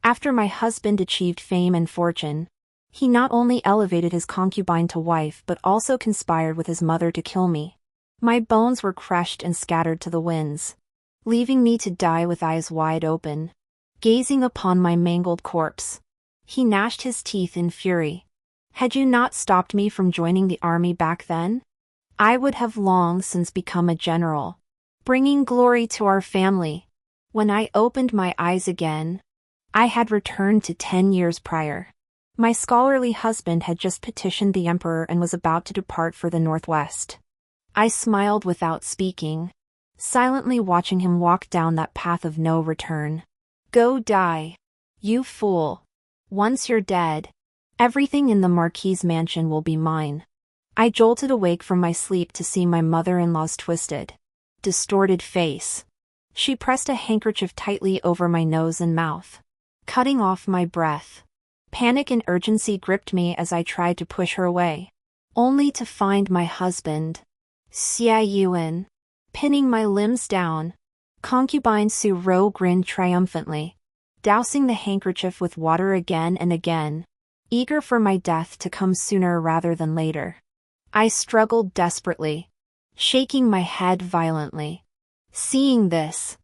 After my husband achieved fame and fortune, he not only elevated his concubine to wife but also conspired with his mother to kill me. My bones were crushed and scattered to the winds, leaving me to die with eyes wide open, gazing upon my mangled corpse. He gnashed his teeth in fury. Had you not stopped me from joining the army back then, I would have long since become a general, bringing glory to our family. When I opened my eyes again, I had returned to 10 years prior. My scholarly husband had just petitioned the emperor and was about to depart for the northwest. I smiled without speaking, silently watching him walk down that path of no return. Go die, you fool. Once you're dead, everything in the Marquis' mansion will be mine. I jolted awake from my sleep to see my mother-in-law's twisted, distorted face. She pressed a handkerchief tightly over my nose and mouth, cutting off my breath. Panic and urgency gripped me as I tried to push her away, only to find my husband, Xia Yuan, pinning my limbs down. Concubine Su Ro grinned triumphantly, dousing the handkerchief with water again and again, eager for my death to come sooner rather than later. I struggled desperately, shaking my head violently. Seeing this,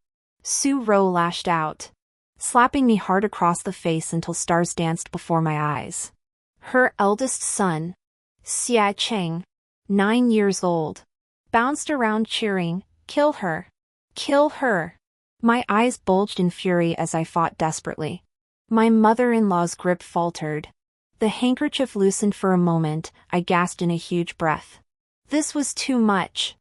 Su Ro lashed out, slapping me hard across the face until stars danced before my eyes. Her eldest son, Xia Cheng, 9 years old, bounced around cheering, "Kill her! Kill her!" My eyes bulged in fury as I fought desperately. My mother-in-law's grip faltered. The handkerchief loosened for a moment. I gasped in a huge breath. This was too much.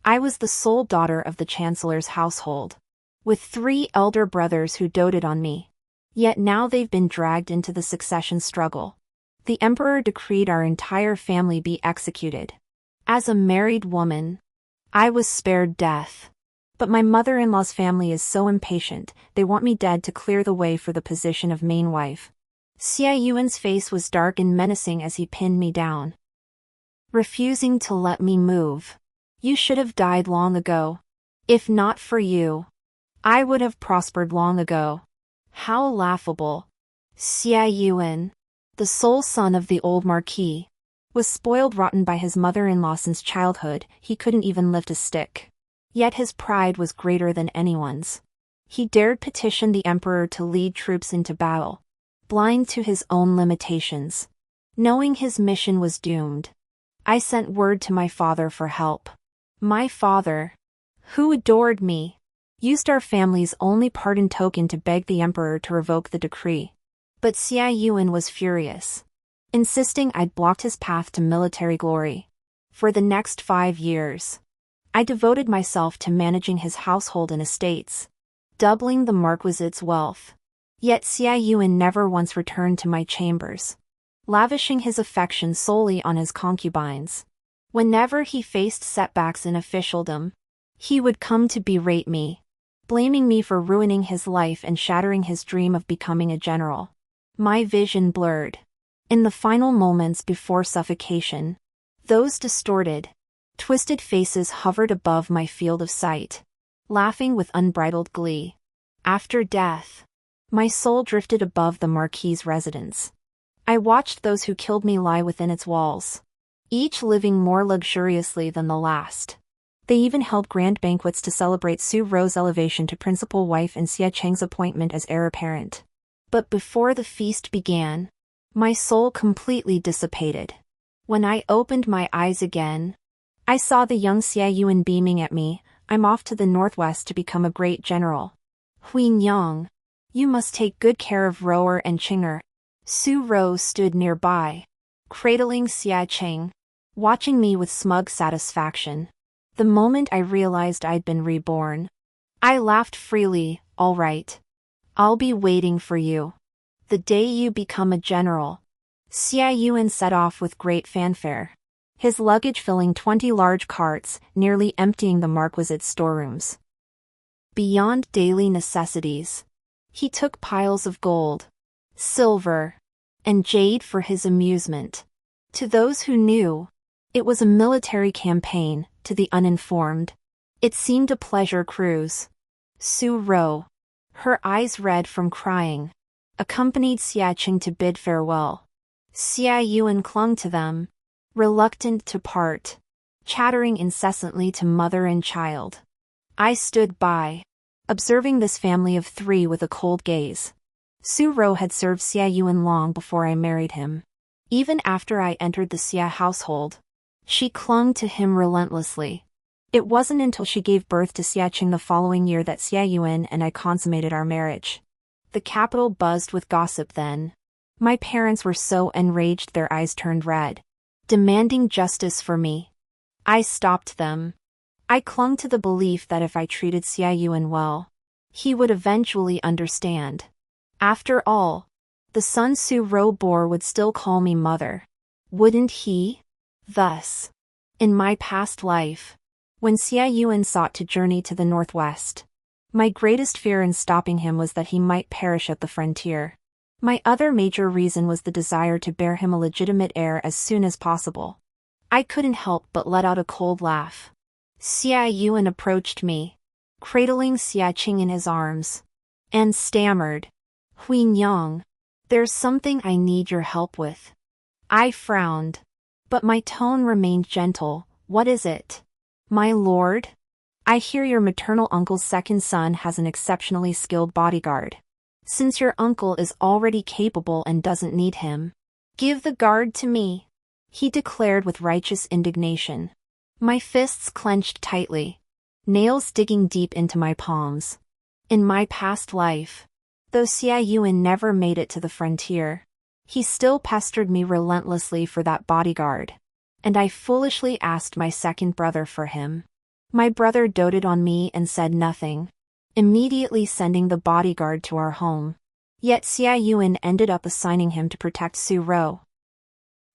I was the sole daughter of the Chancellor's household, with 3 elder brothers who doted on me. Yet now they've been dragged into the succession struggle. The emperor decreed our entire family be executed. As a married woman, I was spared death. But my mother-in-law's family is so impatient, they want me dead to clear the way for the position of main wife. Xia Yuan's face was dark and menacing as he pinned me down, refusing to let me move. You should have died long ago. If not for you, I would have prospered long ago. How laughable. Xia Yuan, the sole son of the old Marquis, was spoiled rotten by his mother-in-law since childhood. He couldn't even lift a stick. Yet his pride was greater than anyone's. He dared petition the emperor to lead troops into battle, blind to his own limitations. Knowing his mission was doomed, I sent word to my father for help. My father, who adored me, used our family's only pardon token to beg the emperor to revoke the decree. But Xia Yuan was furious, insisting I'd blocked his path to military glory. For the next 5 years, I devoted myself to managing his household and estates, doubling the Marquis's wealth. Yet Xia Yuan never once returned to my chambers, lavishing his affection solely on his concubines. Whenever he faced setbacks in officialdom, he would come to berate me, blaming me for ruining his life and shattering his dream of becoming a general. My vision blurred. In the final moments before suffocation, those distorted, twisted faces hovered above my field of sight, laughing with unbridled glee. After death, my soul drifted above the Marquis' residence. I watched those who killed me lie within its walls, each living more luxuriously than the last. They even held grand banquets to celebrate Su Ro's elevation to principal wife and Xia Cheng's appointment as heir apparent. But before the feast began, my soul completely dissipated. When I opened my eyes again, I saw the young Xia Yuan beaming at me. I'm off to the northwest to become a great general. Huinyang, you must take good care of Roer and Chinger. Su Ro stood nearby, cradling Xia Cheng, watching me with smug satisfaction. The moment I realized I'd been reborn, I laughed freely. All right. I'll be waiting for you. The day you become a general. Xia Yuan set off with great fanfare, his luggage filling 20 large carts, nearly emptying the Marquis's storerooms. Beyond daily necessities, he took piles of gold, silver, and jade for his amusement. To those who knew, it was a military campaign. To the uninformed, it seemed a pleasure cruise. Su Ro, her eyes red from crying, accompanied Xia Qing to bid farewell. Xia Yuan clung to them, reluctant to part, chattering incessantly to mother and child. I stood by, observing this family of three with a cold gaze. Su Rou had served Xia Yuan long before I married him. Even after I entered the Xia household, she clung to him relentlessly. It wasn't until she gave birth to Xia Qing the following year that Xia Yuan and I consummated our marriage. The capital buzzed with gossip then. My parents were so enraged their eyes turned red, demanding justice for me. I stopped them. I clung to the belief that if I treated Xia Yuan well, he would eventually understand. After all, the son Su Rou bore would still call me mother. Wouldn't he? Thus, in my past life, when Xia Yuan sought to journey to the northwest, my greatest fear in stopping him was that he might perish at the frontier. My other major reason was the desire to bear him a legitimate heir as soon as possible. I couldn't help but let out a cold laugh. Xia Yuan approached me, cradling Xia Qing in his arms, and stammered, "Huinyang, there's something I need your help with." I frowned, but my tone remained gentle. "What is it?" "My lord, I hear your maternal uncle's second son has an exceptionally skilled bodyguard. Since your uncle is already capable and doesn't need him, give the guard to me," he declared with righteous indignation. My fists clenched tightly, nails digging deep into my palms. In my past life, though Xia Yuan never made it to the frontier, he still pestered me relentlessly for that bodyguard, and I foolishly asked my second brother for him. My brother doted on me and said nothing, immediately sending the bodyguard to our home. Yet Xia Yuan ended up assigning him to protect Su Rou.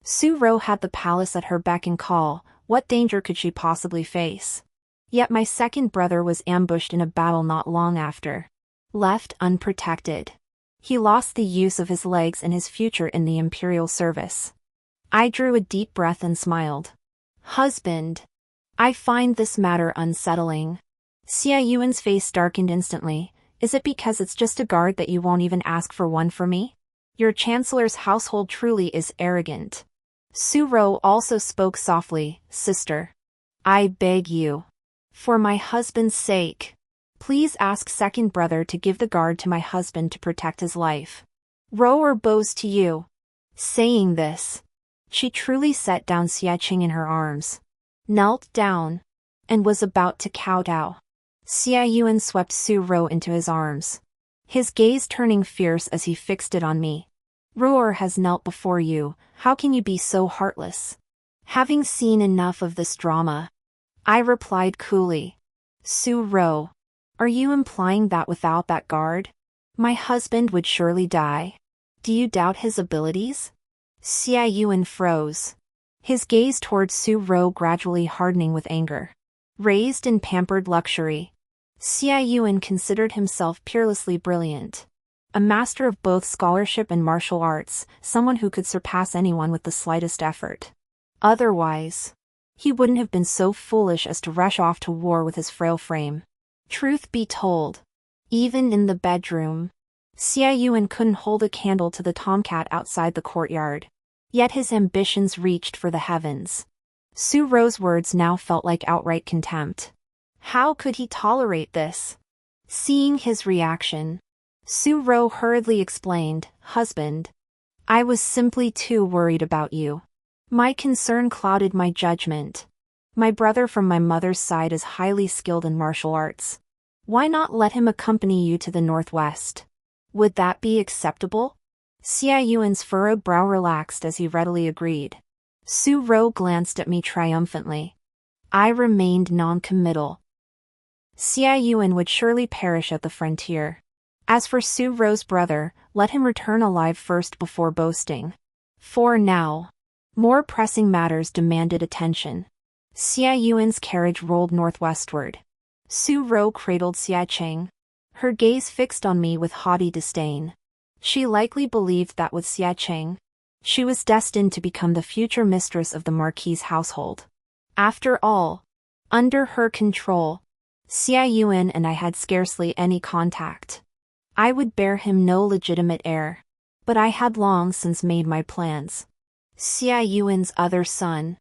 Su Rou had the palace at her beck and call. What danger could she possibly face? Yet my second brother was ambushed in a battle not long after. Left unprotected, he lost the use of his legs and his future in the imperial service. I drew a deep breath and smiled. "Husband, I find this matter unsettling." Xia Yuan's face darkened instantly. "Is it because it's just a guard that you won't even ask for one for me? Your chancellor's household truly is arrogant." Su Rou also spoke softly. "Sister, I beg you, for my husband's sake, please ask second brother to give the guard to my husband to protect his life. Row or bows to you." Saying this, she truly set down Xia Qing in her arms, knelt down, and was about to kowtow. Xia Yuan swept Su Rou into his arms, his gaze turning fierce as he fixed it on me. "Roer has knelt before you, how can you be so heartless?" Having seen enough of this drama, I replied coolly. "Su Rou, are you implying that without that guard, my husband would surely die? Do you doubt his abilities?" Xia Yuan froze, his gaze towards Su Rou gradually hardening with anger. Raised in pampered luxury, Xia Yuan considered himself peerlessly brilliant. A master of both scholarship and martial arts, someone who could surpass anyone with the slightest effort. Otherwise, he wouldn't have been so foolish as to rush off to war with his frail frame. Truth be told, even in the bedroom, Xia Yuan couldn't hold a candle to the tomcat outside the courtyard. Yet his ambitions reached for the heavens. Su Rou's words now felt like outright contempt. How could he tolerate this? Seeing his reaction, Su Rou hurriedly explained, "Husband, I was simply too worried about you. My concern clouded my judgment. My brother from my mother's side is highly skilled in martial arts. Why not let him accompany you to the northwest? Would that be acceptable?" Xia Yuan's furrowed brow relaxed as he readily agreed. Su Rou glanced at me triumphantly. I remained non-committal. Xia Yuan would surely perish at the frontier. As for Su Rou's brother, let him return alive first before boasting. For now, more pressing matters demanded attention. Xia Yuan's carriage rolled northwestward. Su Rou cradled Xia Qing, her gaze fixed on me with haughty disdain. She likely believed that with Xia Qing, she was destined to become the future mistress of the Marquis' household. After all, under her control, Xia Yuan and I had scarcely any contact. I would bear him no legitimate heir. But I had long since made my plans. Xia Yuan's other son,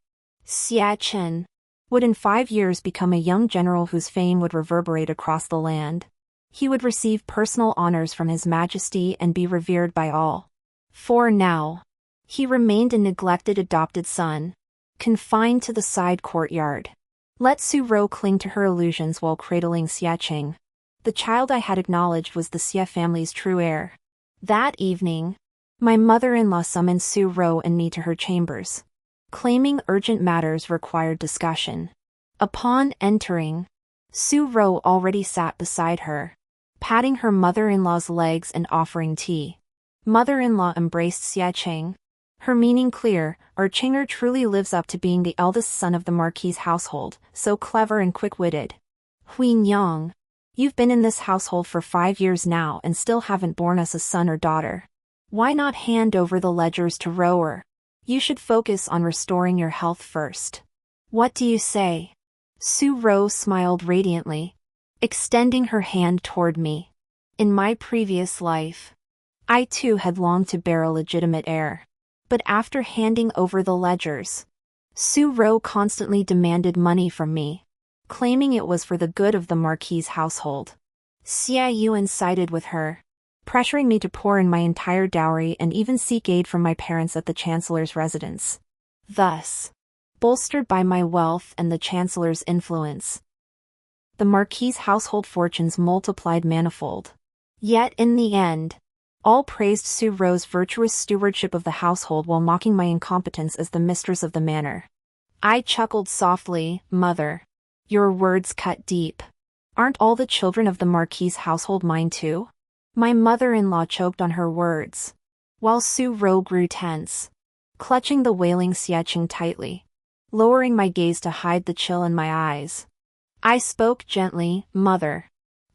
Xia Chen, would in 5 years become a young general whose fame would reverberate across the land. He would receive personal honors from His Majesty and be revered by all. For now, he remained a neglected adopted son, confined to the side courtyard. Let Su Rou cling to her illusions while cradling Xia Qing. The child I had acknowledged was the Xia family's true heir. That evening, my mother-in-law summoned Su Rou and me to her chambers, claiming urgent matters required discussion. Upon entering, Su Rou already sat beside her, patting her mother-in-law's legs and offering tea. Mother-in-law embraced Xia Qing, her meaning clear. Our Qinger truly lives up to being the eldest son of the Marquis' household, so clever and quick-witted. Huin Yang, you've been in this household for 5 years now and still haven't borne us a son or daughter. Why not hand over the ledgers to Rower? You should focus on restoring your health first. What do you say? Su Rou smiled radiantly, extending her hand toward me. In my previous life, I too had longed to bear a legitimate heir. But after handing over the ledgers, Su Rou constantly demanded money from me, claiming it was for the good of the Marquis' household. Xia Yuan sided with her, pressuring me to pour in my entire dowry and even seek aid from my parents at the Chancellor's residence. Thus, bolstered by my wealth and the Chancellor's influence, the Marquis' household fortunes multiplied manifold. Yet in the end, all praised Su Rou's virtuous stewardship of the household while mocking my incompetence as the mistress of the manor. I chuckled softly, Mother. Your words cut deep. Aren't all the children of the Marquis' household mine too? My mother-in-law choked on her words, while Su Rou grew tense, clutching the wailing Xia Qing tightly, lowering my gaze to hide the chill in my eyes. I spoke gently, Mother.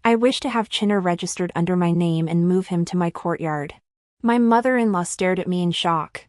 I wish to have Chinner registered under my name and move him to my courtyard. My mother-in-law stared at me in shock,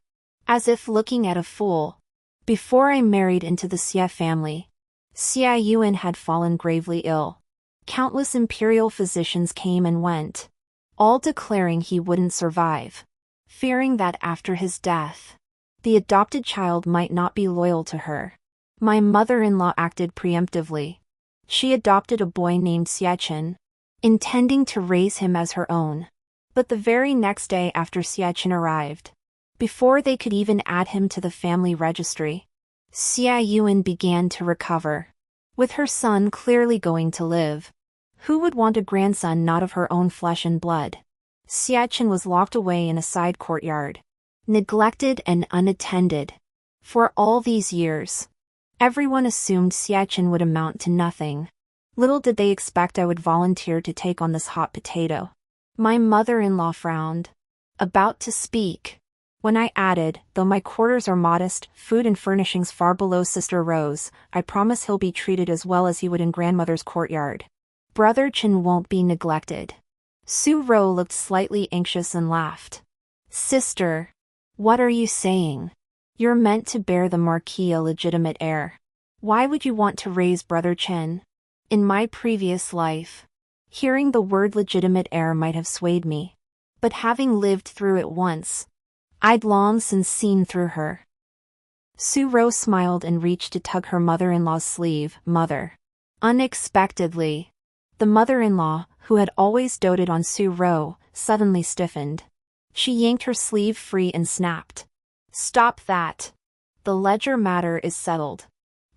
as if looking at a fool. Before I married into the Xia family, Xia Yuan had fallen gravely ill. Countless imperial physicians came and went, all declaring he wouldn't survive. Fearing that after his death, the adopted child might not be loyal to her, my mother-in-law acted preemptively. She adopted a boy named Xia Chen, intending to raise him as her own. But the very next day after Xia Chen arrived, before they could even add him to the family registry, Xia Yuan began to recover, with her son clearly going to live. Who would want a grandson not of her own flesh and blood? Xia Chen was locked away in a side courtyard, neglected and unattended. For all these years, everyone assumed Xia Chen would amount to nothing. Little did they expect I would volunteer to take on this hot potato. My mother-in-law frowned, about to speak, when I added, though my quarters are modest, food and furnishings far below Sister Rose, I promise he'll be treated as well as he would in grandmother's courtyard. Brother Chen won't be neglected. Su Rou looked slightly anxious and laughed. Sister, what are you saying? You're meant to bear the Marquis a legitimate heir. Why would you want to raise Brother Chen? In my previous life, hearing the word legitimate heir might have swayed me. But having lived through it once, I'd long since seen through her. Su Rou smiled and reached to tug her mother-in-law's sleeve. Mother. Unexpectedly, the mother-in-law, who had always doted on Su Rou, suddenly stiffened. She yanked her sleeve free and snapped. Stop that. The ledger matter is settled.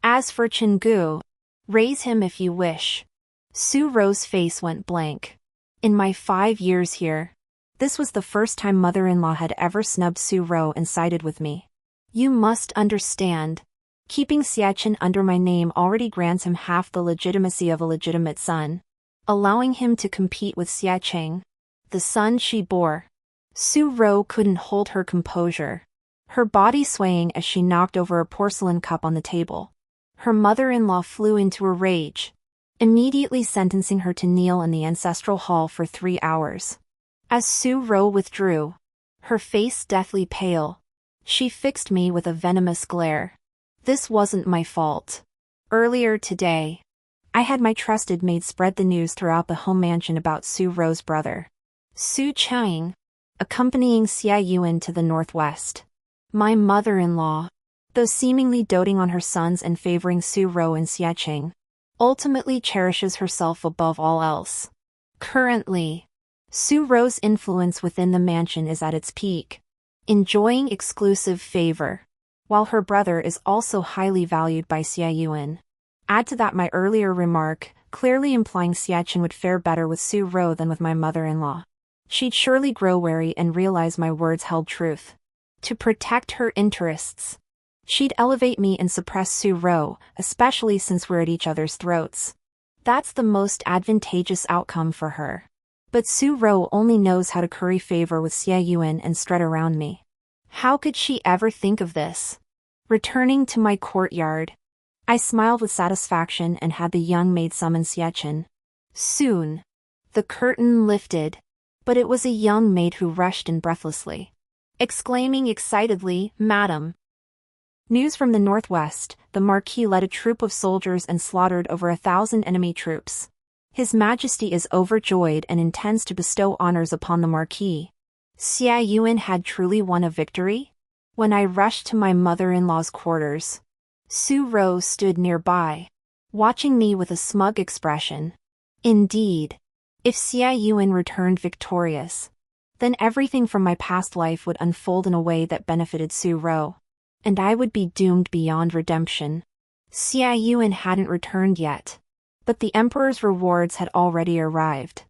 As for Chingu, raise him if you wish. Su Rou's face went blank. In my 5 years here, this was the first time mother-in-law had ever snubbed Su Rou and sided with me. You must understand, keeping Xia Chen under my name already grants him half the legitimacy of a legitimate son, allowing him to compete with Xia Qing, the son she bore. Su Rou couldn't hold her composure, her body swaying as she knocked over a porcelain cup on the table. Her mother-in-law flew into a rage, immediately sentencing her to kneel in the ancestral hall for 3 hours. As Su Rou withdrew, her face deathly pale, she fixed me with a venomous glare. This wasn't my fault. Earlier today, I had my trusted maid spread the news throughout the home mansion about Su Rou's brother. Su Chang, accompanying Xia Yuan to the northwest. My mother-in-law, though seemingly doting on her sons and favoring Su Rou and Xia Qing, ultimately cherishes herself above all else. Currently, Su Rou's influence within the mansion is at its peak, enjoying exclusive favor, while her brother is also highly valued by Xia Yuan. Add to that my earlier remark, clearly implying Xia Qing would fare better with Su Rou than with my mother-in-law. She'd surely grow wary and realize my words held truth. To protect her interests, she'd elevate me and suppress Su Rou, especially since we're at each other's throats. That's the most advantageous outcome for her. But Su Rou only knows how to curry favor with Xia Yuan and strut around me. How could she ever think of this? Returning to my courtyard, I smiled with satisfaction and had the young maid summon Xia Qin. Soon, the curtain lifted, but it was a young maid who rushed in breathlessly, exclaiming excitedly, "Madam!" News from the northwest, the Marquis led a troop of soldiers and slaughtered over 1,000 enemy troops. His Majesty is overjoyed and intends to bestow honors upon the Marquis. Xia Yuan had truly won a victory? When I rushed to my mother-in-law's quarters, Su Rou stood nearby, watching me with a smug expression. Indeed, if Xia Yuan returned victorious, then everything from my past life would unfold in a way that benefited Su Rou, and I would be doomed beyond redemption. Xia Yuan hadn't returned yet, but the Emperor's rewards had already arrived.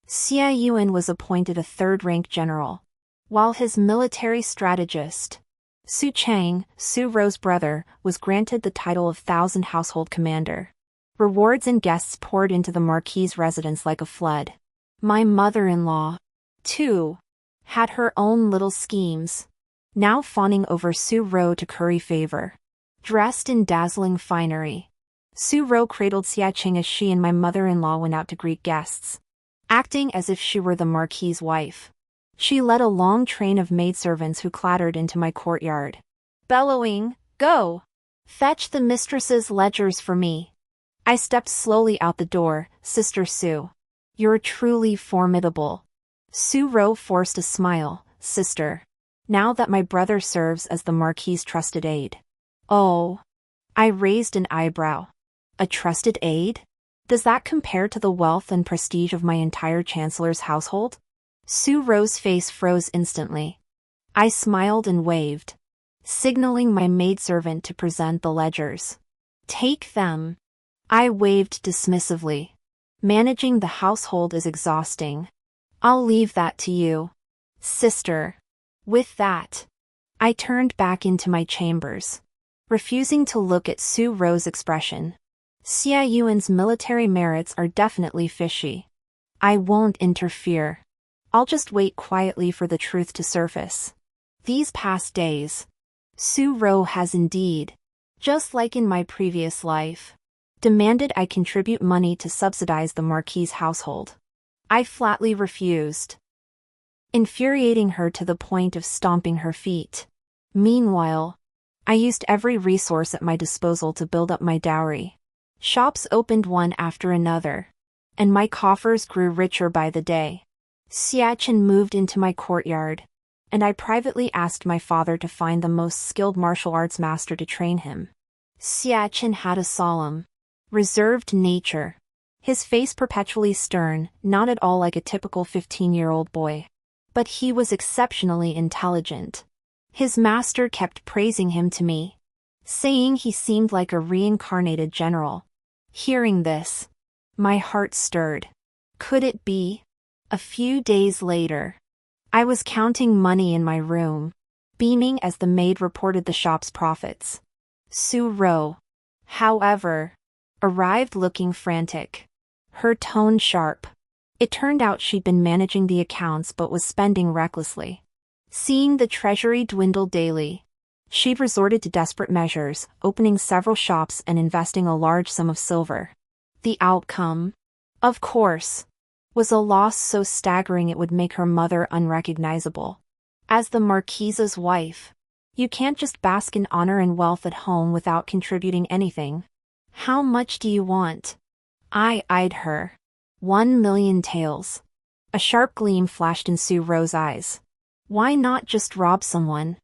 Xia Yuan was appointed a third-rank general, while his military strategist, Su Chang, Su Rou's brother, was granted the title of Thousand Household Commander. Rewards and guests poured into the Marquis's residence like a flood. My mother-in-law, too, had her own little schemes, now fawning over Su Rou to curry favor. Dressed in dazzling finery, Su Rou cradled Xia Qing as she and my mother-in-law went out to greet guests, acting as if she were the Marquis's wife. She led a long train of maidservants who clattered into my courtyard, bellowing, "Go! Fetch the mistress's ledgers for me." I stepped slowly out the door. "Sister Su, you're truly formidable." Su Rou forced a smile. "Sister, now that my brother serves as the Marquis's trusted aide." "Oh." I raised an eyebrow. "A trusted aide? Does that compare to the wealth and prestige of my entire chancellor's household?" Su Rou's face froze instantly. I smiled and waved, signaling my maidservant to present the ledgers. "Take them." I waved dismissively. "Managing the household is exhausting. I'll leave that to you, sister." With that, I turned back into my chambers, refusing to look at Su Rou's expression. Xia Yuan's military merits are definitely fishy. I won't interfere. I'll just wait quietly for the truth to surface. These past days, Su Rou has indeed, just like in my previous life, demanded I contribute money to subsidize the Marquis's household. I flatly refused, infuriating her to the point of stomping her feet. Meanwhile, I used every resource at my disposal to build up my dowry. Shops opened one after another, and my coffers grew richer by the day. Xia Qin moved into my courtyard, and I privately asked my father to find the most skilled martial arts master to train him. Xia Qin had a solemn, reserved nature, his face perpetually stern, not at all like a typical 15-year-old boy. But he was exceptionally intelligent. His master kept praising him to me, saying he seemed like a reincarnated general. Hearing this, my heart stirred. Could it be? A few days later, I was counting money in my room, beaming as the maid reported the shop's profits. Su Rou, however, arrived looking frantic, her tone sharp. It turned out she'd been managing the accounts but was spending recklessly. Seeing the treasury dwindle daily, she'd resorted to desperate measures, opening several shops and investing a large sum of silver. The outcome, of course, was a loss so staggering it would make her mother unrecognizable. As the Marquisa's wife, you can't just bask in honor and wealth at home without contributing anything. "How much do you want?" I eyed her. 1,000,000 taels. A sharp gleam flashed in Su Ro's eyes. Why not just rob someone?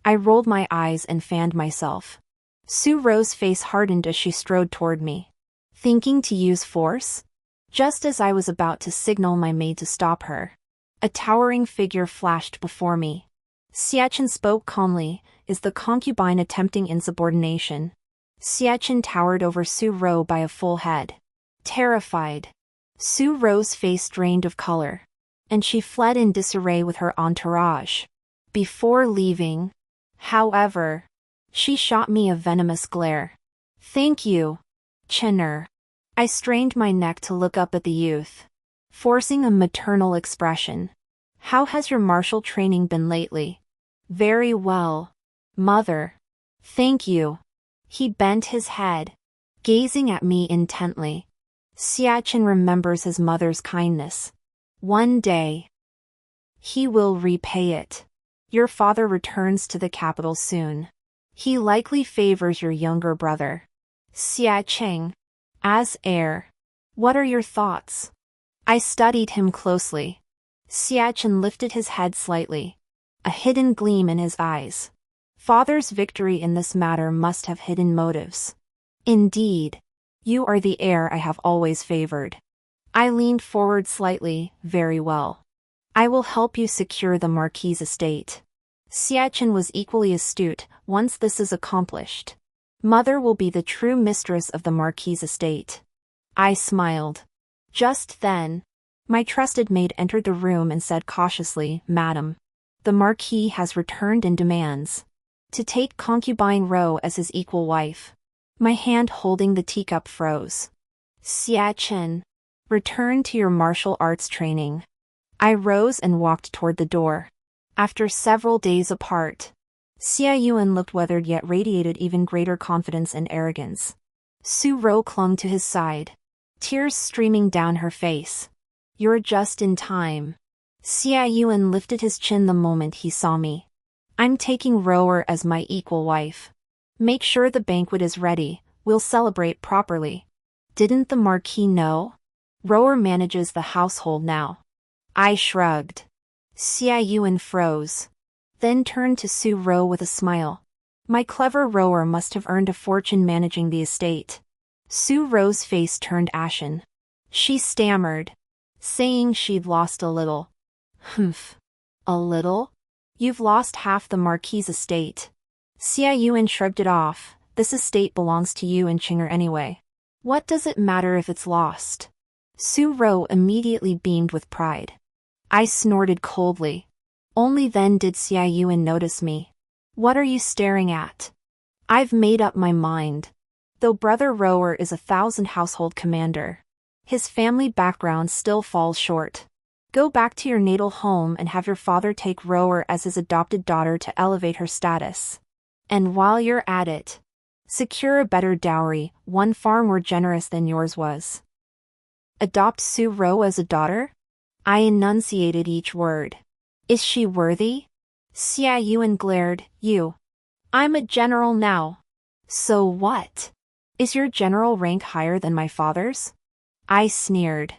I rolled my eyes and fanned myself. Su Ro's face hardened as she strode toward me. Thinking to use force? Just as I was about to signal my maid to stop her, a towering figure flashed before me. Xiachen spoke calmly. Is the concubine attempting insubordination? Xiachen towered over Su Ro by a full head. Terrified, Su Ro's face drained of color, and she fled in disarray with her entourage. Before leaving, however, she shot me a venomous glare. Thank you, Chenner. I strained my neck to look up at the youth, forcing a maternal expression. How has your martial training been lately? Very well, mother. Thank you. He bent his head, gazing at me intently. Xiachen remembers his mother's kindness. One day, he will repay it. Your father returns to the capital soon. He likely favors your younger brother, Xiacheng, as heir. What are your thoughts? I studied him closely. Xiachen lifted his head slightly, a hidden gleam in his eyes. Father's victory in this matter must have hidden motives. Indeed, you are the heir I have always favored. I leaned forward slightly. Very well. I will help you secure the Marquis' estate. Xiachen was equally astute. Once this is accomplished, Mother will be the true mistress of the Marquis' estate. I smiled. Just then, my trusted maid entered the room and said cautiously, Madam, the Marquis has returned and demands to take concubine Ro as his equal wife. My hand holding the teacup froze. Xiachen, return to your martial arts training. I rose and walked toward the door. After several days apart, Xia Yuan looked weathered yet radiated even greater confidence and arrogance. Su Ro clung to his side, tears streaming down her face. You're just in time. Xia Yuan lifted his chin the moment he saw me. I'm taking Rower as my equal wife. Make sure the banquet is ready, we'll celebrate properly. Didn't the Marquis know? Rower manages the household now. I shrugged. Xia Yuan froze, then turned to Su Ro with a smile. My clever Rower must have earned a fortune managing the estate. Su Ro's face turned ashen. She stammered, saying she'd lost a little. Humph. A little? You've lost half the Marquis' estate. Xia Yuan shrugged it off. This estate belongs to you and Chinger anyway. What does it matter if it's lost? Su Ro immediately beamed with pride. I snorted coldly. Only then did Xia Yuan notice me. What are you staring at? I've made up my mind. Though Brother Rower is 1,000 household commander, his family background still falls short. Go back to your natal home and have your father take Rower as his adopted daughter to elevate her status. And while you're at it, secure a better dowry, one far more generous than yours was. Adopt Su Ro as a daughter? I enunciated each word. Is she worthy? Xia Yuan glared. You. I'm a general now. So what? Is your general rank higher than my father's? I sneered.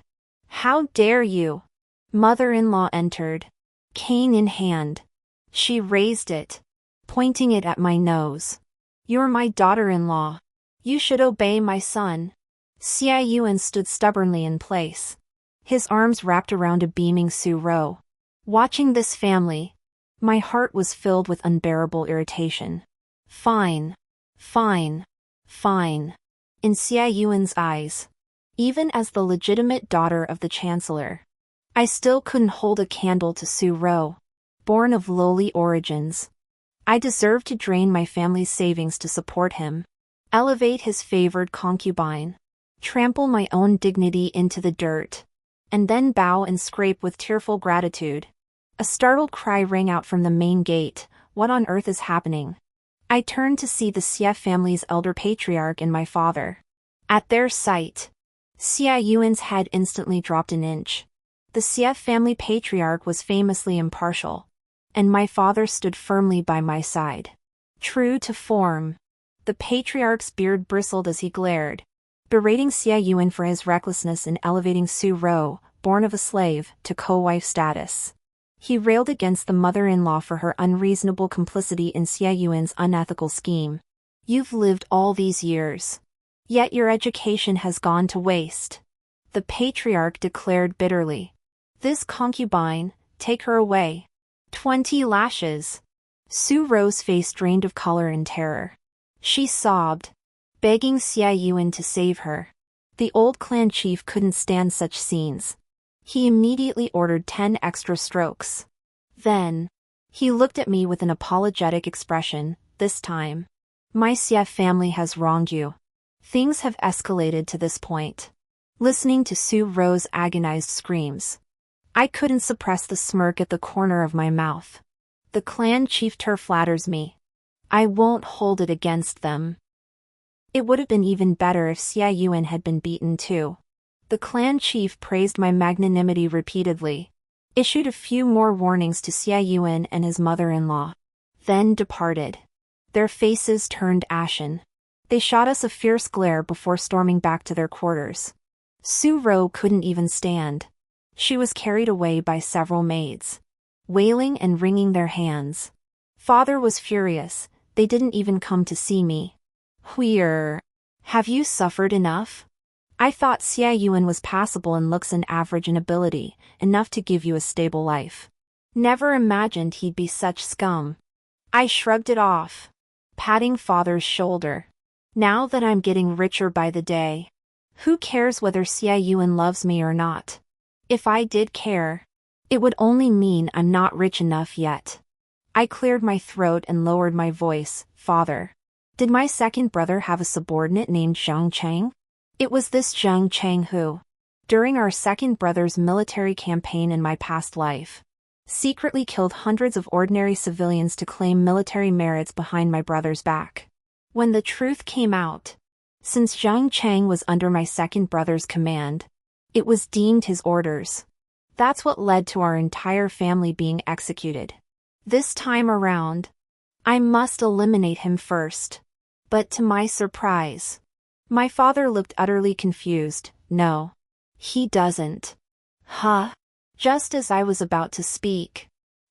How dare you? Mother-in-law entered, cane in hand. She raised it, pointing it at my nose. You're my daughter-in-law. You should obey my son. Xia Yuan stood stubbornly in place, his arms wrapped around a beaming Su Ro. Watching this family, my heart was filled with unbearable irritation. Fine. Fine. Fine. In Xia Yuan's eyes, even as the legitimate daughter of the Chancellor, I still couldn't hold a candle to Su Ro, born of lowly origins. I deserved to drain my family's savings to support him, elevate his favored concubine, trample my own dignity into the dirt, and then bow and scrape with tearful gratitude. A startled cry rang out from the main gate. What on earth is happening? I turned to see the Xia family's elder patriarch and my father. At their sight, Xia Yuan's head instantly dropped an inch. The Xia family patriarch was famously impartial, and my father stood firmly by my side. True to form, the patriarch's beard bristled as he glared, berating Xia Yuan for his recklessness in elevating Su Ro, born of a slave, to co-wife status. He railed against the mother-in-law for her unreasonable complicity in Xie Yuan's unethical scheme. You've lived all these years. Yet your education has gone to waste. The patriarch declared bitterly. This concubine, take her away. 20 lashes. Su Ro's face drained of color and terror. She sobbed, begging Xie Yuan to save her. The old clan chief couldn't stand such scenes. He immediately ordered 10 extra strokes. Then, he looked at me with an apologetic expression, this time. My Xie family has wronged you. Things have escalated to this point. Listening to Su Ro's agonized screams, I couldn't suppress the smirk at the corner of my mouth. The clan chief flatters me. I won't hold it against them. It would have been even better if Xie Yuan had been beaten too. The clan chief praised my magnanimity repeatedly, issued a few more warnings to Xie Yuan and his mother-in-law, then departed. Their faces turned ashen. They shot us a fierce glare before storming back to their quarters. Su Ro couldn't even stand. She was carried away by several maids, wailing and wringing their hands. Father was furious. They didn't even come to see me. Have you suffered enough? I thought Xie Yuan was passable in looks and average in ability, enough to give you a stable life. Never imagined he'd be such scum. I shrugged it off, patting father's shoulder. Now that I'm getting richer by the day, who cares whether Xie Yuan loves me or not? If I did care, it would only mean I'm not rich enough yet. I cleared my throat and lowered my voice. Father, did my second brother have a subordinate named Zhang Cheng? It was this Zhang Cheng who, during our second brother's military campaign in my past life, secretly killed hundreds of ordinary civilians to claim military merits behind my brother's back. When the truth came out, since Zhang Cheng was under my second brother's command, it was deemed his orders. That's what led to our entire family being executed. This time around, I must eliminate him first. But to my surprise, my father looked utterly confused. No, he doesn't. Huh? Just as I was about to speak,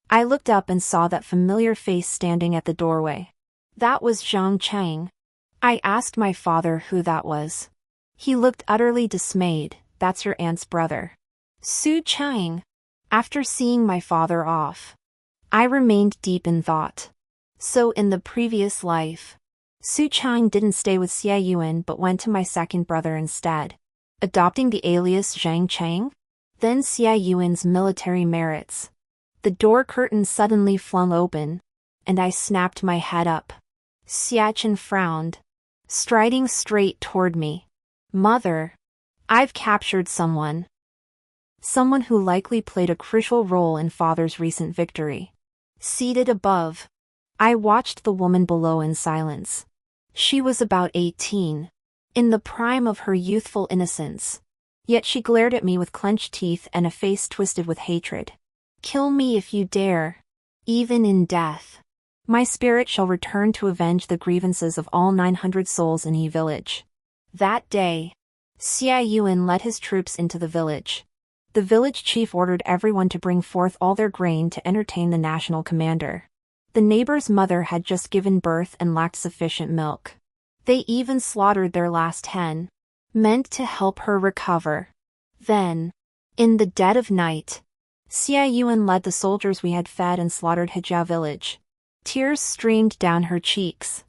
I looked up and saw that familiar face standing at the doorway. That was Zhang Cheng. I asked my father who that was. He looked utterly dismayed. That's your aunt's brother, Su Cheng. After seeing my father off, I remained deep in thought. So in the previous life, Su Cheng didn't stay with Xie Yuan but went to my second brother instead, adopting the alias Zhang Cheng? Then Xie Yuan's military merits. The door curtain suddenly flung open, and I snapped my head up. Xie Chen frowned, striding straight toward me. Mother, I've captured someone. Someone who likely played a crucial role in Father's recent victory. Seated above, I watched the woman below in silence. She was about 18, in the prime of her youthful innocence. Yet she glared at me with clenched teeth and a face twisted with hatred. Kill me if you dare. Even in death, my spirit shall return to avenge the grievances of all 900 souls in Yi village. That day, Xie Yuan led his troops into the village. The village chief ordered everyone to bring forth all their grain to entertain the national commander. The neighbor's mother had just given birth and lacked sufficient milk. They even slaughtered their last hen, meant to help her recover. Then, in the dead of night, Xie Yuan led the soldiers we had fed and slaughtered Hijia village. Tears streamed down her cheeks.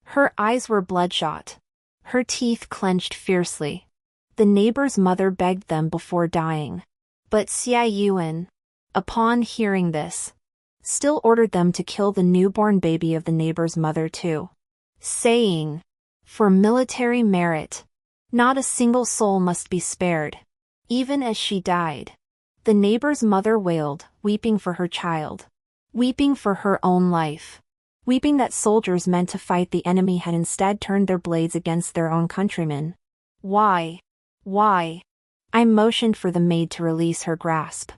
Her eyes were bloodshot. Her teeth clenched fiercely. The neighbor's mother begged them before dying. But Xie Yuan, upon hearing this, still ordered them to kill the newborn baby of the neighbor's mother too, saying, for military merit, not a single soul must be spared. Even as she died, the neighbor's mother wailed, weeping for her child, weeping for her own life, weeping that soldiers meant to fight the enemy had instead turned their blades against their own countrymen. Why? Why? I motioned for the maid to release her grasp.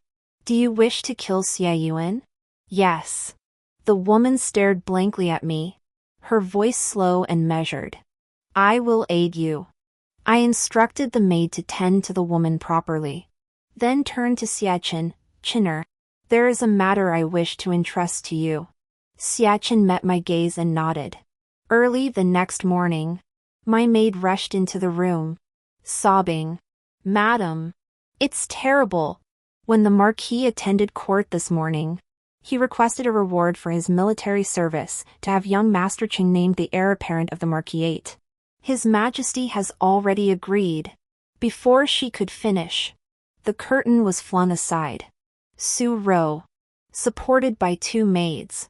Do you wish to kill Xie Yuan? Yes. The woman stared blankly at me, her voice slow and measured. I will aid you. I instructed the maid to tend to the woman properly. then turned to Xiachen, Chinner. There is a matter I wish to entrust to you. Xiachen met my gaze and nodded. Early the next morning, my maid rushed into the room, sobbing, "Madam, it's terrible. When the Marquis attended court this morning, he requested a reward for his military service to have young Master Qing named the heir apparent of the Marquisate. His Majesty has already agreed." Before she could finish, the curtain was flung aside. Su Ro, supported by two maids,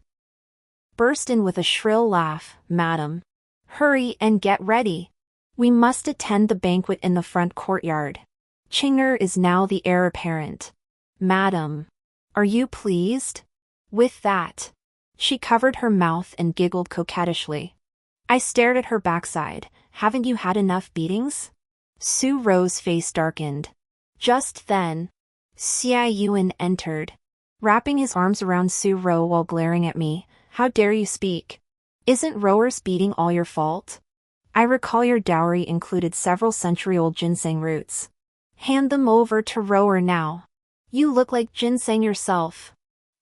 burst in with a shrill laugh. "Madam, hurry and get ready. We must attend the banquet in the front courtyard. Qing'er is now the heir apparent. Madam, are you pleased?" With that, she covered her mouth and giggled coquettishly. I stared at her backside. "Haven't you had enough beatings?" Su Ro's face darkened. Just then, Xia Yuan entered, wrapping his arms around Su Ro while glaring at me. "How dare you speak? Isn't Rower's beating all your fault? I recall your dowry included several century-old ginseng roots. Hand them over to Rower now. You look like ginseng yourself."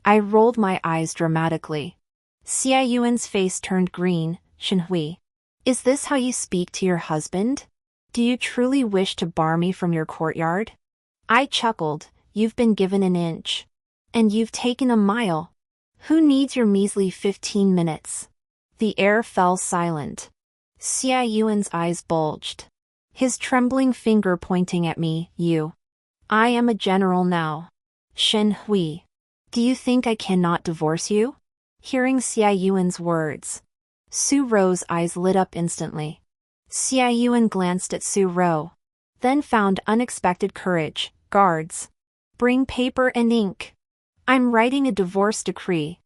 I rolled my eyes dramatically. Xia Yuan's face turned green. "Shenhui, is this how you speak to your husband? Do you truly wish to bar me from your courtyard?" I chuckled. "You've been given an inch, and you've taken a mile. Who needs your measly 15 minutes? The heir fell silent. Xia Yuan's eyes bulged, his trembling finger pointing at me. I am a general now. Shen Hui, do you think I cannot divorce you?" Hearing Xia Yuan's words, Su Ro's eyes lit up instantly. Xia Yuan glanced at Su Ro, then found unexpected courage. "Guards, bring paper and ink. I'm writing a divorce decree."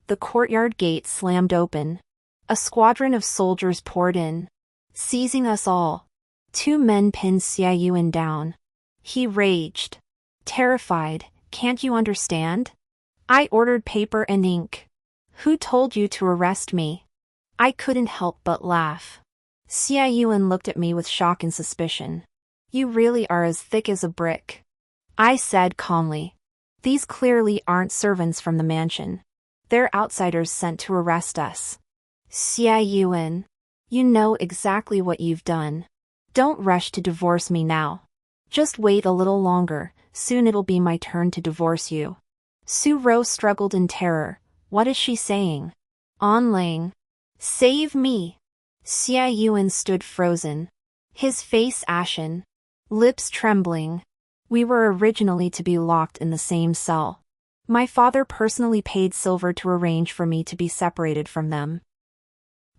The courtyard gate slammed open. A squadron of soldiers poured in, seizing us all. Two men pinned Xia Yuan down. He raged, terrified. "Can't you understand? I ordered paper and ink. Who told you to arrest me?" I couldn't help but laugh. Xia Yuan looked at me with shock and suspicion. "You really are as thick as a brick," I said calmly. "These clearly aren't servants from the mansion. They're outsiders sent to arrest us." "Xia Yuan, you know exactly what you've done. Don't rush to divorce me now. Just wait a little longer, soon it'll be my turn to divorce you." Su Ro struggled in terror. "What is she saying? Onling, save me!" Xia Yuan stood frozen, his face ashen, lips trembling. We were originally to be locked in the same cell. My father personally paid silver to arrange for me to be separated from them.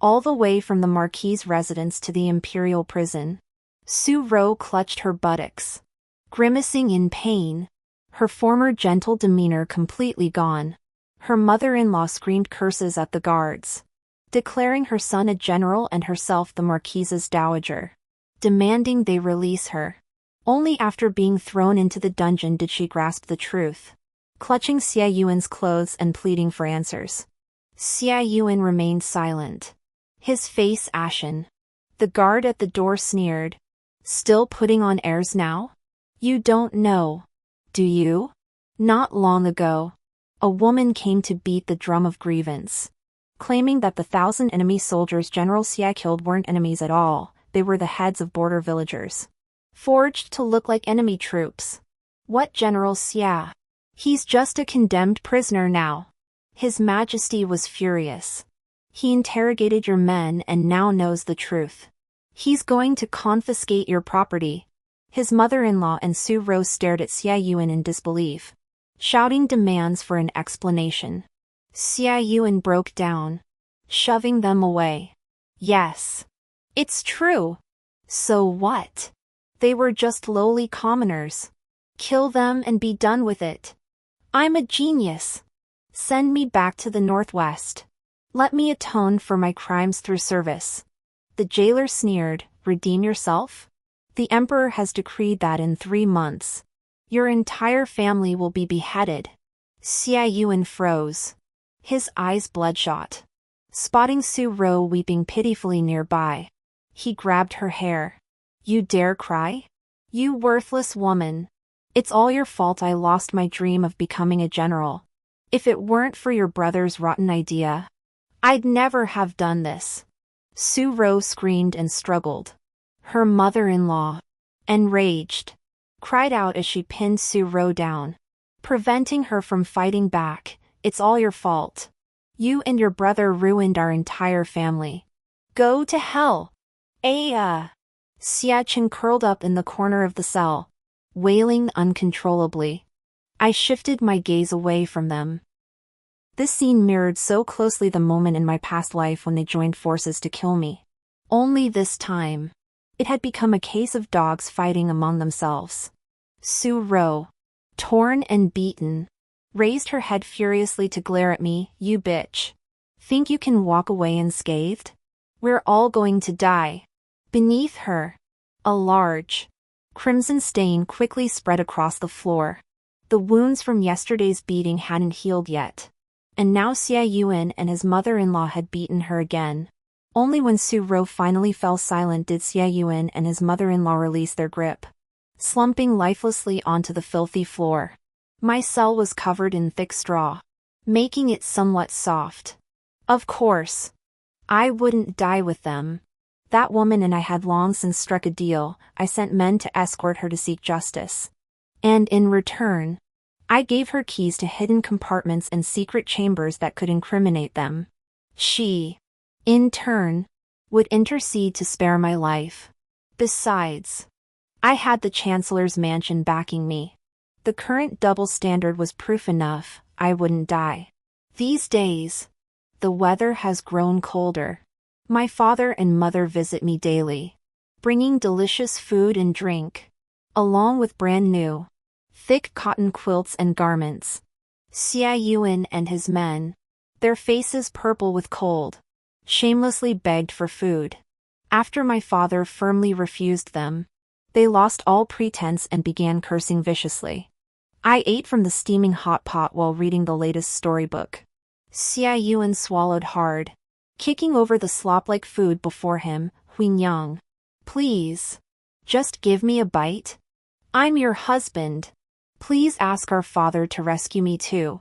All the way from the Marquis's residence to the imperial prison, Su Ro clutched her buttocks, grimacing in pain, her former gentle demeanor completely gone. Her mother-in-law screamed curses at the guards, declaring her son a general and herself the Marquise's dowager, demanding they release her. Only after being thrown into the dungeon did she grasp the truth, clutching Xia Yuan's clothes and pleading for answers. Xia Yuan remained silent, his face ashen. The guard at the door sneered. "Still putting on airs now? You don't know, do you? Not long ago, a woman came to beat the drum of grievance, claiming that the 1,000 enemy soldiers General Xia killed weren't enemies at all. They were the heads of border villagers, forged to look like enemy troops. What General Xia? He's just a condemned prisoner now." His Majesty was furious. "He interrogated your men and now knows the truth. He's going to confiscate your property." His mother-in-law and Su Ro stared at Xia Yuan in disbelief, shouting demands for an explanation. Xia Yuan broke down, shoving them away. "Yes, it's true. So what? They were just lowly commoners. Kill them and be done with it. I'm a genius. Send me back to the Northwest. Let me atone for my crimes through service." The jailer sneered. "Redeem yourself? The emperor has decreed that in 3 months, your entire family will be beheaded." Xia Yuan froze, his eyes bloodshot. Spotting Su Ro weeping pitifully nearby, he grabbed her hair. "You dare cry? You worthless woman. It's all your fault I lost my dream of becoming a general. If it weren't for your brother's rotten idea, I'd never have done this. Su-ro screamed and struggled. Her mother-in-law, enraged, cried out as she pinned Su-ro down, preventing her from fighting back. It's all your fault. You and your brother ruined our entire family. Go to hell. Xia-chen curled up in the corner of the cell, wailing uncontrollably. I shifted my gaze away from them. This scene mirrored so closely the moment in my past life when they joined forces to kill me. Only this time, it had become a case of dogs fighting among themselves. Su-ro, torn and beaten, raised her head furiously to glare at me. You bitch. Think you can walk away unscathed? We're all going to die. Beneath her, a large, crimson stain quickly spread across the floor. The wounds from yesterday's beating hadn't healed yet. And now Xia Yuan and his mother-in-law had beaten her again. Only when Su-ro finally fell silent did Xia Yuan and his mother-in-law release their grip, slumping lifelessly onto the filthy floor. My cell was covered in thick straw, making it somewhat soft. Of course, I wouldn't die with them. That woman and I had long since struck a deal. I sent men to escort her to seek justice. And in return, I gave her keys to hidden compartments and secret chambers that could incriminate them. She, in turn, would intercede to spare my life. Besides, I had the Chancellor's mansion backing me. The current double standard was proof enough I wouldn't die. These days, the weather has grown colder. My father and mother visit me daily, bringing delicious food and drink, along with brand new, thick cotton quilts and garments. Xia Yuan and his men, their faces purple with cold, shamelessly begged for food. After my father firmly refused them, they lost all pretense and began cursing viciously. I ate from the steaming hot pot while reading the latest storybook. Xia Yuan swallowed hard, kicking over the slop-like food before him. Huinyang, please, just give me a bite. I'm your husband. Please ask our father to rescue me too.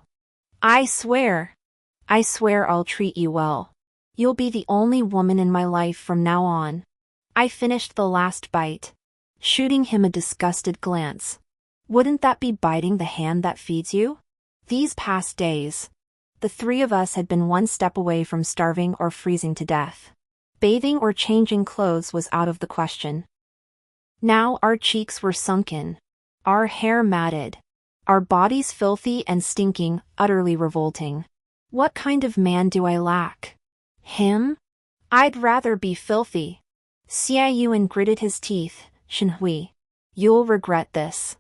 I swear I'll treat you well. You'll be the only woman in my life from now on. I finished the last bite, shooting him a disgusted glance. Wouldn't that be biting the hand that feeds you? These past days, the three of us had been one step away from starving or freezing to death. Bathing or changing clothes was out of the question. Now our cheeks were sunken, our hair matted, our bodies filthy and stinking, utterly revolting. What kind of man do I lack? Him? I'd rather be filthy. Xia Yuan gritted his teeth. Shenhui, you'll regret this.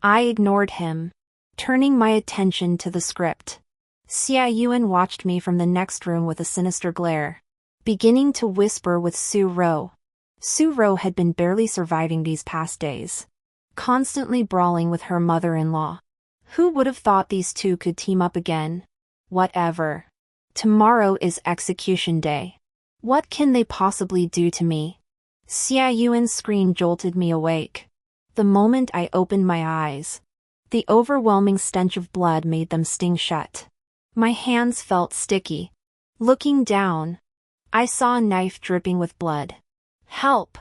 I ignored him, turning my attention to the script. Xia Yuan watched me from the next room with a sinister glare, beginning to whisper with Su-ro. Su-ro had been barely surviving these past days, constantly brawling with her mother-in-law. Who would have thought these two could team up again? Whatever. Tomorrow is execution day. What can they possibly do to me? Xia Yuan's scream jolted me awake. The moment I opened my eyes, the overwhelming stench of blood made them sting shut. My hands felt sticky. Looking down, I saw a knife dripping with blood. Help!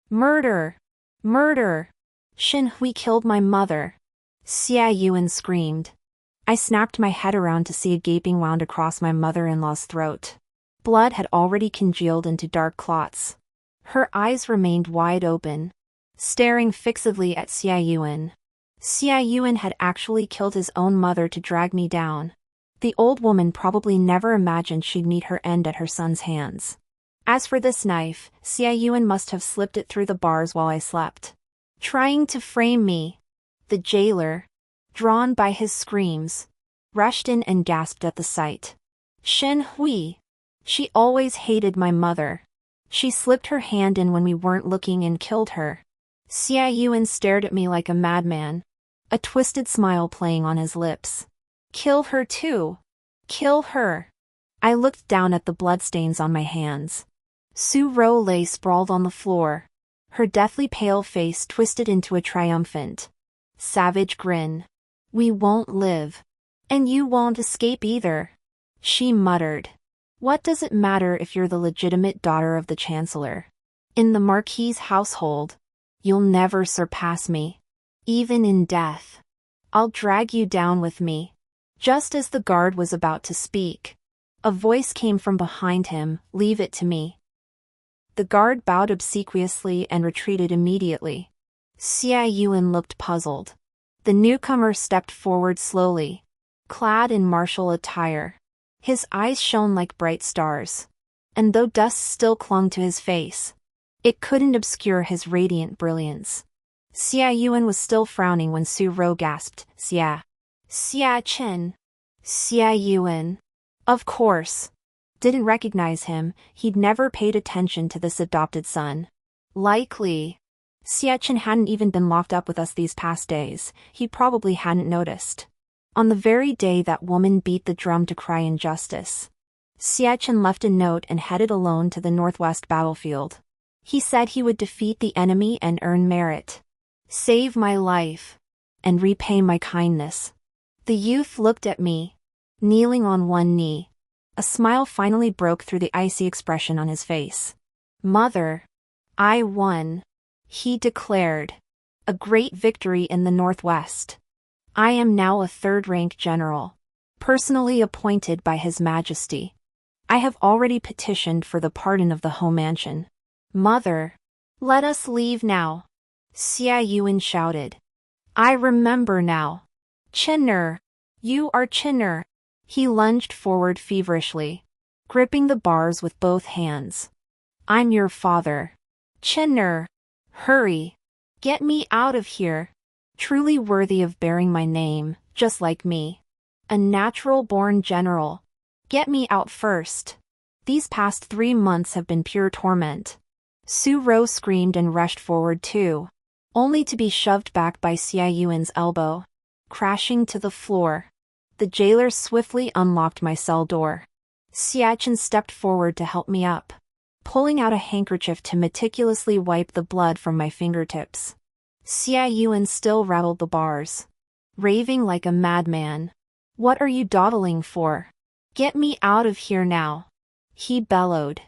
Murder! Murder! Shenhui killed my mother. Xia Yuan screamed. I snapped my head around to see a gaping wound across my mother-in-law's throat. Blood had already congealed into dark clots. Her eyes remained wide open, staring fixedly at Xia Yuan. Xia Yuan had actually killed his own mother to drag me down. The old woman probably never imagined she'd meet her end at her son's hands. As for this knife, Xia Yuan must have slipped it through the bars while I slept, trying to frame me. The jailer, drawn by his screams, rushed in and gasped at the sight. Shenhui! She always hated my mother. She slipped her hand in when we weren't looking and killed her. Xia Yuan stared at me like a madman, a twisted smile playing on his lips. Kill her too. Kill her. I looked down at the bloodstains on my hands. Su-ro lay sprawled on the floor, her deathly pale face twisted into a triumphant, Savage grin. We won't live. And you won't escape either. She muttered. What does it matter if you're the legitimate daughter of the Chancellor? In the Marquis's household, you'll never surpass me. Even in death. I'll drag you down with me. Just as the guard was about to speak, a voice came from behind him, leave it to me. The guard bowed obsequiously and retreated immediately. Xia Yuan looked puzzled. The newcomer stepped forward slowly, clad in martial attire. His eyes shone like bright stars. And though dust still clung to his face, it couldn't obscure his radiant brilliance. Xia Yuan was still frowning when Su Rou gasped, Xia. Xia Chen. Xia Yuan. Of course. Didn't recognize him, he'd never paid attention to this adopted son. Likely. Xia Chen hadn't even been locked up with us these past days, he probably hadn't noticed. On the very day that woman beat the drum to cry injustice, Xia Chen left a note and headed alone to the northwest battlefield. He said he would defeat the enemy and earn merit, save my life, and repay my kindness. The youth looked at me, kneeling on one knee. A smile finally broke through the icy expression on his face. Mother, I won, he declared. A great victory in the northwest. I am now a third-rank general, personally appointed by His Majesty. I have already petitioned for the pardon of the Home Mansion. Mother, let us leave now, Xia Yuan shouted. I remember now. Chinner, you are Chinner. He lunged forward feverishly, gripping the bars with both hands. I'm your father. Chinner, hurry. Get me out of here. Truly worthy of bearing my name, just like me. A natural-born general. Get me out first. These past 3 months have been pure torment. Su Rou screamed and rushed forward too, only to be shoved back by Xia Yuan's elbow. Crashing to the floor. The jailer swiftly unlocked my cell door. Xia Chen stepped forward to help me up, pulling out a handkerchief to meticulously wipe the blood from my fingertips. Xia Yuan still rattled the bars, raving like a madman. What are you dawdling for? Get me out of here now, he bellowed.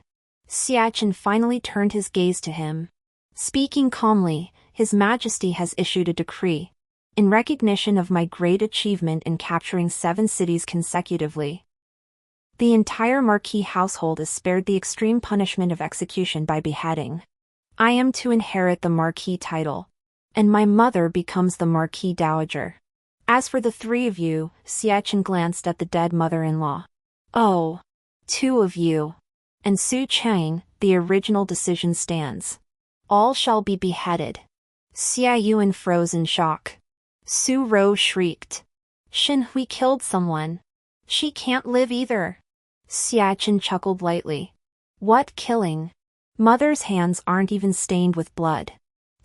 Xia Chen finally turned his gaze to him. Speaking calmly, His Majesty has issued a decree, in recognition of my great achievement in capturing 7 cities consecutively. The entire Marquis household is spared the extreme punishment of execution by beheading. I am to inherit the Marquis title, and my mother becomes the Marquis Dowager. As for the 3 of you, Xia Chen glanced at the dead mother-in-law. Oh, 2 of you. And Su Chang, the original decision stands. All shall be beheaded. Xia Yuan froze in shock. Su Rou shrieked. Shin Hui killed someone. She can't live either. Xia Chen chuckled lightly. What killing? Mother's hands aren't even stained with blood.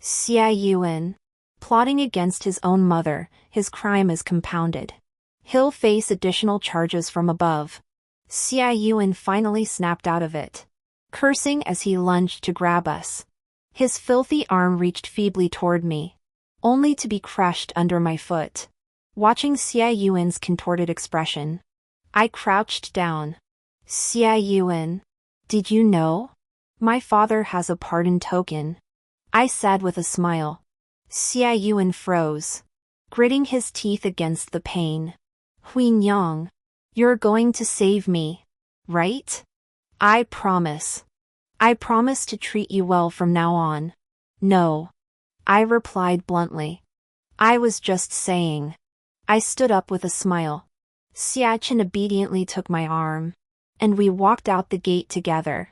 Xia Yuan. Plotting against his own mother, his crime is compounded. He'll face additional charges from above. Xia Yuan finally snapped out of it, cursing as he lunged to grab us. His filthy arm reached feebly toward me, only to be crushed under my foot. Watching Xia Yuan's contorted expression, I crouched down. Xia Yuan, did you know? My father has a pardon token, I said with a smile. Xia Yuan froze, gritting his teeth against the pain. Huinyang, you're going to save me, right? I promise. I promise to treat you well from now on. No, I replied bluntly. I was just saying. I stood up with a smile. Xia Chen obediently took my arm, and we walked out the gate together.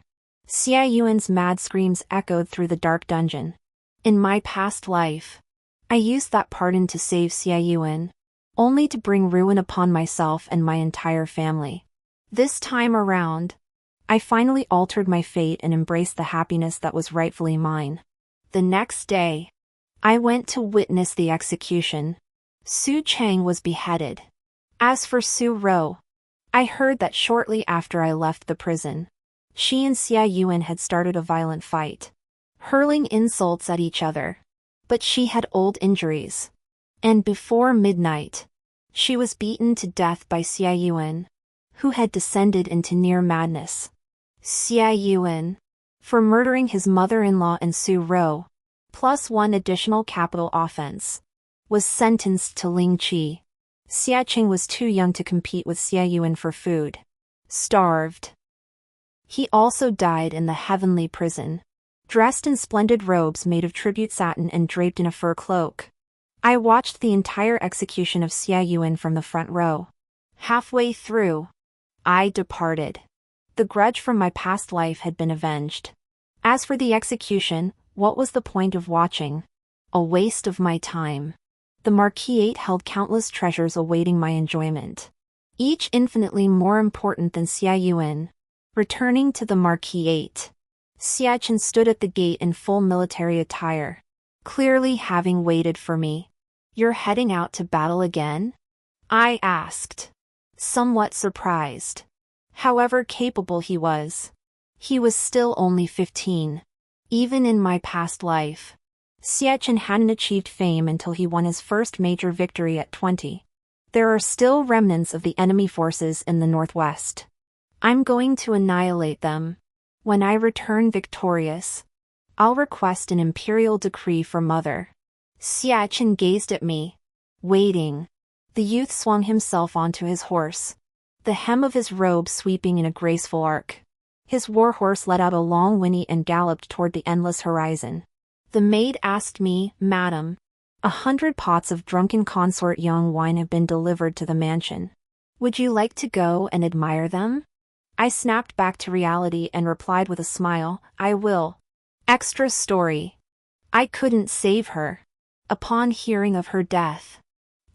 Xia Yuan's mad screams echoed through the dark dungeon. In my past life, I used that pardon to save Xia Yuan, only to bring ruin upon myself and my entire family. This time around, I finally altered my fate and embraced the happiness that was rightfully mine. The next day, I went to witness the execution. Su Chang was beheaded. As for Su Rou, I heard that shortly after I left the prison, she and Xia Yuan had started a violent fight, hurling insults at each other. But she had old injuries. And before midnight, she was beaten to death by Xia Yuan, who had descended into near madness. Xia Yuan, for murdering his mother-in-law and Su Rou, plus one additional capital offense, was sentenced to Ling Qi. Xia Qing was too young to compete with Xia Yuan for food. Starved. He also died in the heavenly prison, dressed in splendid robes made of tribute satin and draped in a fur cloak. I watched the entire execution of Xia Yuan from the front row. Halfway through, I departed. The grudge from my past life had been avenged. As for the execution, what was the point of watching? A waste of my time. The Marquis held countless treasures awaiting my enjoyment, each infinitely more important than Xia Yuan. Returning to the Marquis, Xia Chen stood at the gate in full military attire, clearly having waited for me. "You're heading out to battle again?" I asked, somewhat surprised. However capable he was still only 15. Even in my past life, Xia Chen hadn't achieved fame until he won his first major victory at 20. There are still remnants of the enemy forces in the northwest. I'm going to annihilate them. When I return victorious, I'll request an imperial decree for Mother. Xia Chen gazed at me, waiting. The youth swung himself onto his horse, the hem of his robe sweeping in a graceful arc. His warhorse let out a long whinny and galloped toward the endless horizon. The maid asked me, "Madam, 100 pots of drunken consort young wine have been delivered to the mansion. Would you like to go and admire them?" I snapped back to reality and replied with a smile, "I will." Extra story. I couldn't save her. Upon hearing of her death,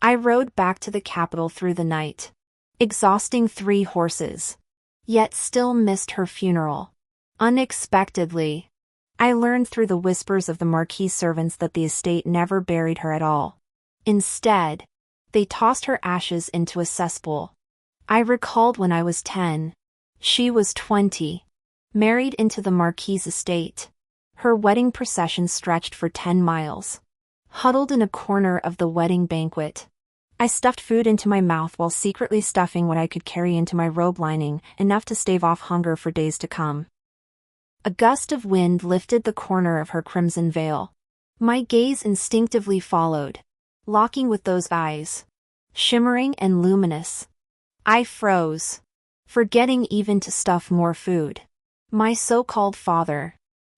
I rode back to the capital through the night, exhausting 3 horses, yet still missed her funeral. Unexpectedly, I learned through the whispers of the Marquis servants that the estate never buried her at all. Instead, they tossed her ashes into a cesspool. I recalled when I was 10. She was 20, married into the Marquis' estate. Her wedding procession stretched for 10 miles. Huddled in a corner of the wedding banquet, I stuffed food into my mouth while secretly stuffing what I could carry into my robe lining, enough to stave off hunger for days to come. A gust of wind lifted the corner of her crimson veil. My gaze instinctively followed, locking with those eyes, shimmering and luminous. I froze, forgetting even to stuff more food. My so-called father,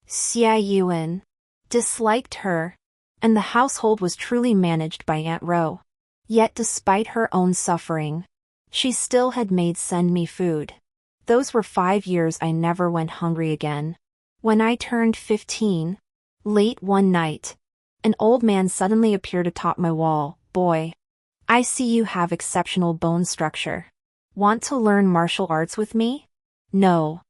Xia Yuan, disliked her, and the household was truly managed by Aunt Ro. Yet despite her own suffering, she still had made send me food. Those were 5 years I never went hungry again. When I turned 15, late one night, an old man suddenly appeared atop my wall. "Boy, I see you have exceptional bone structure. Want to learn martial arts with me?" "No,"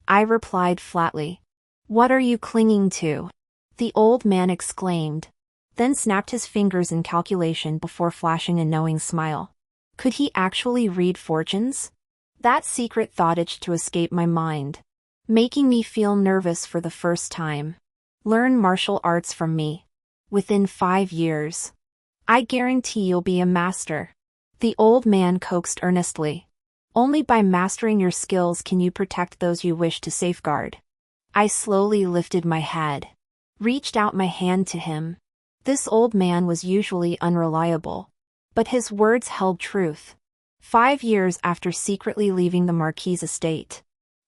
I replied flatly. "What are you clinging to?" the old man exclaimed, then snapped his fingers in calculation before flashing a knowing smile. Could he actually read fortunes? That secret thought itched to escape my mind, making me feel nervous for the first time. "Learn martial arts from me. Within 5 years. I guarantee you'll be a master," the old man coaxed earnestly. "Only by mastering your skills can you protect those you wish to safeguard." I slowly lifted my head, reached out my hand to him. This old man was usually unreliable, but his words held truth. 5 years after secretly leaving the Marquis' estate,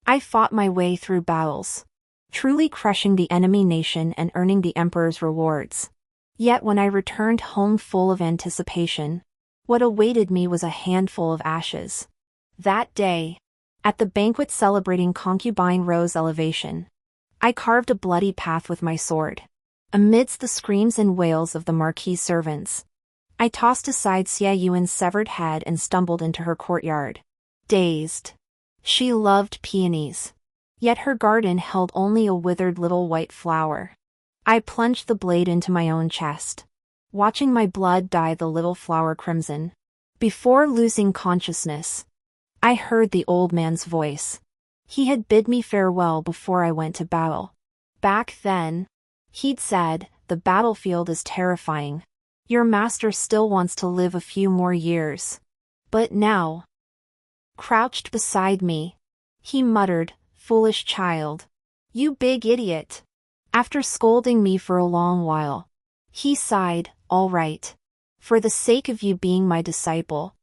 I fought my way through battles, truly crushing the enemy nation and earning the Emperor's rewards. Yet when I returned home full of anticipation, what awaited me was a handful of ashes. That day, at the banquet celebrating concubine Ro's elevation, I carved a bloody path with my sword. Amidst the screams and wails of the Marquis servants, I tossed aside Xia Yuan's severed head and stumbled into her courtyard. Dazed. She loved peonies, yet her garden held only a withered little white flower. I plunged the blade into my own chest, watching my blood dye the little flower crimson. Before losing consciousness, I heard the old man's voice. He had bid me farewell before I went to battle. Back then, he'd said, "The battlefield is terrifying, Your master still wants to live a few more years. But now, crouched beside me, he muttered, "Foolish child. You big idiot." After scolding me for a long while, he sighed, "All right. For the sake of you being my disciple,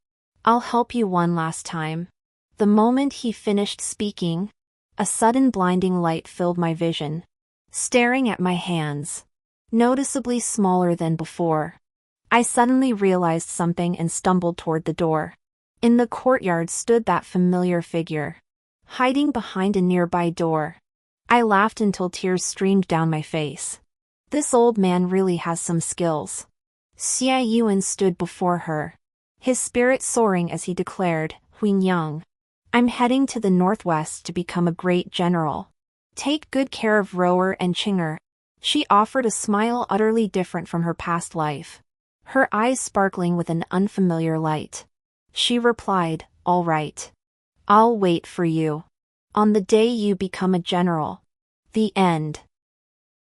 I'll help you one last time." The moment he finished speaking, a sudden blinding light filled my vision. Staring at my hands, noticeably smaller than before, I suddenly realized something and stumbled toward the door. In the courtyard stood that familiar figure, hiding behind a nearby door. I laughed until tears streamed down my face. This old man really has some skills. Xie Yuan stood before her, his spirit soaring as he declared, "Huing Yang, I'm heading to the northwest to become a great general. Take good care of Rower and Chinger." She offered a smile utterly different from her past life, her eyes sparkling with an unfamiliar light. She replied, "All right. I'll wait for you. On the day you become a general." The end.